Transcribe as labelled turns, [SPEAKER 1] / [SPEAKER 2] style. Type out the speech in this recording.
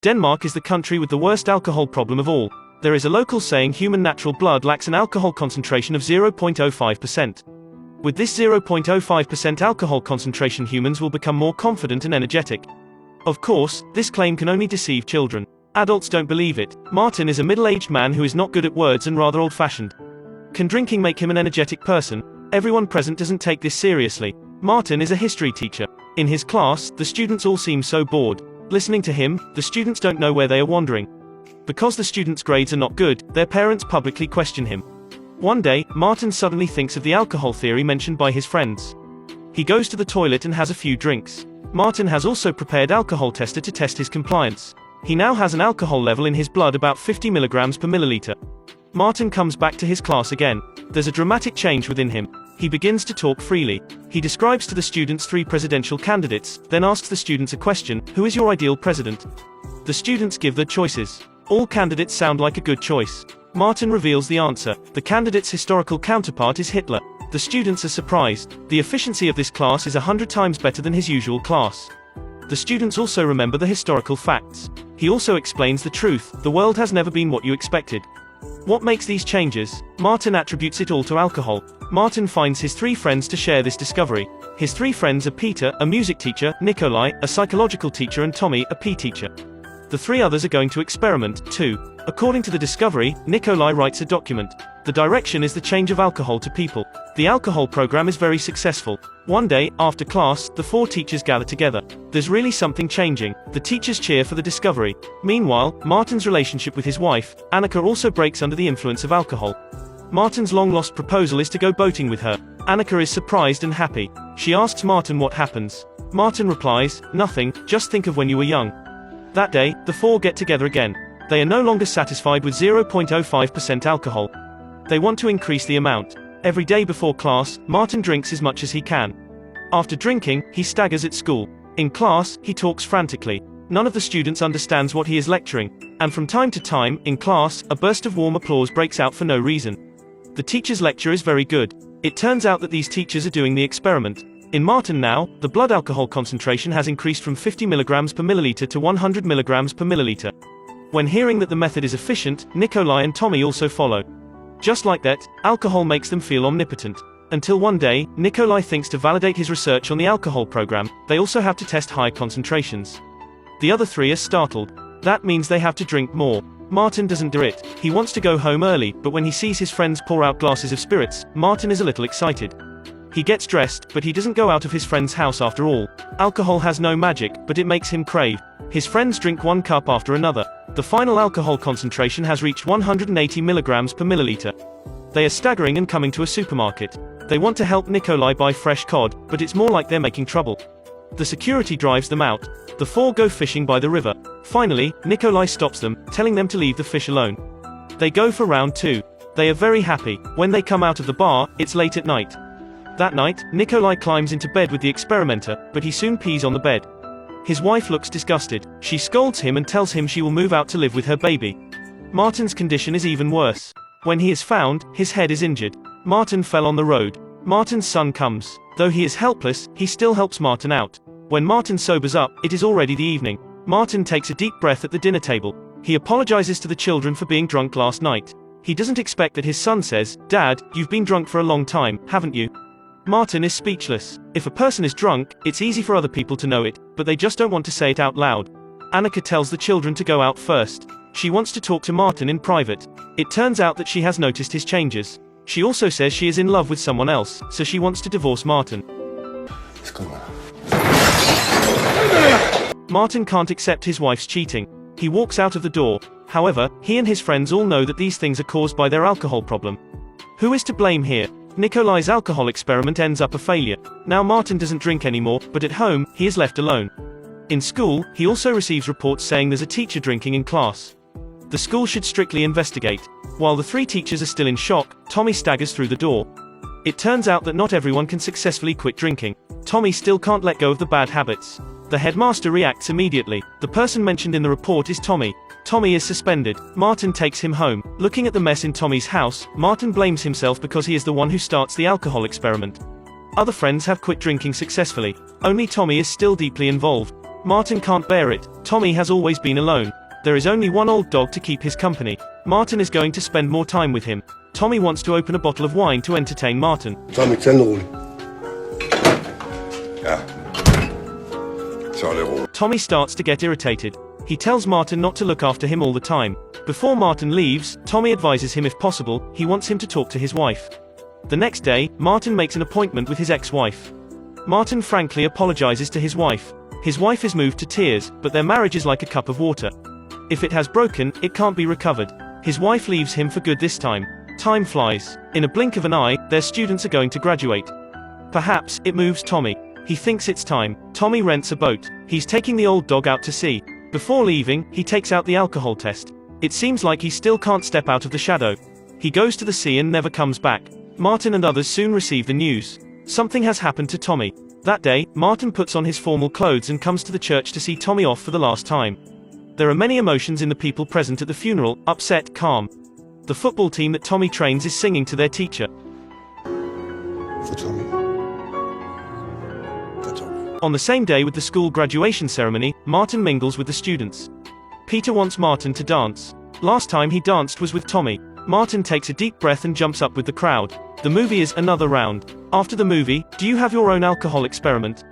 [SPEAKER 1] Denmark is the country with the worst alcohol problem of all. There is a local saying human natural blood lacks an alcohol concentration of 0.05%. With this 0.05% alcohol concentration, humans will become more confident and energetic. Of course, this claim can only deceive children. Adults don't believe it. Martin is a middle-aged man who is not good at words and rather old-fashioned. Can drinking make him an energetic person? Everyone present doesn't take this seriously. Martin is a history teacher. In his class, the students all seem so bored. Listening to him, the students don't know where they are wandering. Because the students' grades are not good, their parents publicly question him. One day, Martin suddenly thinks of the alcohol theory mentioned by his friends. He goes to the toilet and has a few drinks. Martin has also prepared alcohol tester to test his compliance. He now has an alcohol level in his blood about 50 milligrams per milliliter. Martin comes back to his class again. There's a dramatic change within him. He begins to talk freely. He describes to the students 3 presidential candidates, then asks the students a question: who is your ideal president? The students give their choices. All candidates sound like a good choice. Martin reveals the answer. The candidate's historical counterpart is Hitler. The students are surprised. The efficiency of this class is 100 times better than his usual class. The students also remember the historical facts. He also explains the truth: the world has never been what you expected. What makes these changes? Martin attributes it all to alcohol. Martin finds his 3 friends to share this discovery. His 3 friends are Peter, a music teacher, Nikolai, a psychological teacher, and Tommy, a PE teacher. The 3 others are going to experiment, too. According to the discovery, Nikolai writes a document. The direction is the change of alcohol to people. The alcohol program is very successful. One day, after class, the 4 teachers gather together. There's really something changing. The teachers cheer for the discovery. Meanwhile, Martin's relationship with his wife, Annika, also breaks under the influence of alcohol. Martin's long-lost proposal is to go boating with her. Annika is surprised and happy. She asks Martin what happens. Martin replies, "Nothing, just think of when you were young." That day, the 4 get together again. They are no longer satisfied with 0.05% alcohol. They want to increase the amount. Every day before class, Martin drinks as much as he can. After drinking, he staggers at school. In class, he talks frantically. None of the students understands what he is lecturing. And from time to time, in class, a burst of warm applause breaks out for no reason. The teacher's lecture is very good. It turns out that these teachers are doing the experiment. In Martin now, the blood alcohol concentration has increased from 50 milligrams per milliliter to 100 milligrams per milliliter. When hearing that the method is efficient, Nikolai and Tommy also follow. Just like that, alcohol makes them feel omnipotent. Until one day, Nikolai thinks to validate his research on the alcohol program, they also have to test high concentrations. The other 3 are startled. That means they have to drink more. Martin doesn't do it. He wants to go home early, but when he sees his friends pour out glasses of spirits, Martin is a little excited. He gets dressed, but he doesn't go out of his friend's house after all. Alcohol has no magic, but it makes him crave. His friends drink 1 cup after another. The final alcohol concentration has reached 180 milligrams per milliliter. They are staggering and coming to a supermarket. They want to help Nikolai buy fresh cod, but it's more like they're making trouble. The security drives them out. The 4 go fishing by the river. Finally, Nikolai stops them, telling them to leave the fish alone. They go for round 2. They are very happy. When they come out of the bar, it's late at night. That night, Nikolai climbs into bed with the experimenter, but he soon pees on the bed. His wife looks disgusted. She scolds him and tells him she will move out to live with her baby. Martin's condition is even worse. When he is found, his head is injured. Martin fell on the road. Martin's son comes. Though he is helpless, he still helps Martin out. When Martin sobers up, it is already the evening. Martin takes a deep breath at the dinner table. He apologizes to the children for being drunk last night. He doesn't expect that his son says, "Dad, you've been drunk for a long time, haven't you?" Martin is speechless. If a person is drunk, it's easy for other people to know it, but they just don't want to say it out loud. Annika tells the children to go out first. She wants to talk to Martin in private. It turns out that she has noticed his changes. She also says she is in love with someone else, so she wants to divorce Martin. Martin can't accept his wife's cheating. He walks out of the door. However, he and his friends all know that these things are caused by their alcohol problem. Who is to blame here? Nikolai's alcohol experiment ends up a failure. Now Martin doesn't drink anymore, but at home, he is left alone. In school, he also receives reports saying there's a teacher drinking in class. The school should strictly investigate. While the 3 teachers are still in shock, Tommy staggers through the door. It turns out that not everyone can successfully quit drinking. Tommy still can't let go of the bad habits. The headmaster reacts immediately. The person mentioned in the report is Tommy. Tommy is suspended. Martin takes him home. Looking at the mess in Tommy's house, Martin blames himself because he is the one who starts the alcohol experiment. Other friends have quit drinking successfully. Only Tommy is still deeply involved. Martin can't bear it. Tommy has always been alone. There is only one old dog to keep his company. Martin is going to spend more time with him. Tommy wants to open a bottle of wine to entertain Martin.
[SPEAKER 2] Tommy, tænd roligt. Ja. Så er det roligt.
[SPEAKER 1] Tommy starts to get irritated. He tells Martin not to look after him all the time. Before Martin leaves, Tommy advises him if possible, he wants him to talk to his wife. The next day, Martin makes an appointment with his ex-wife. Martin frankly apologizes to his wife. His wife is moved to tears, but their marriage is like a cup of water. If it has broken, it can't be recovered. His wife leaves him for good this time. Time flies. In a blink of an eye, their students are going to graduate. Perhaps, it moves Tommy. He thinks it's time. Tommy rents a boat. He's taking the old dog out to sea. Before leaving, he takes out the alcohol test. It seems like he still can't step out of the shadow. He goes to the sea and never comes back. Martin and others soon receive the news. Something has happened to Tommy. That day, Martin puts on his formal clothes and comes to the church to see Tommy off for the last time. There are many emotions in the people present at the funeral, upset, calm. The football team that Tommy trains is singing to their teacher.
[SPEAKER 2] For Tommy. For Tommy.
[SPEAKER 1] On the same day with the school graduation ceremony, Martin mingles with the students. Peter wants Martin to dance. Last time he danced was with Tommy. Martin takes a deep breath and jumps up with the crowd. The movie is Another Round. After the movie, do you have your own alcohol experiment?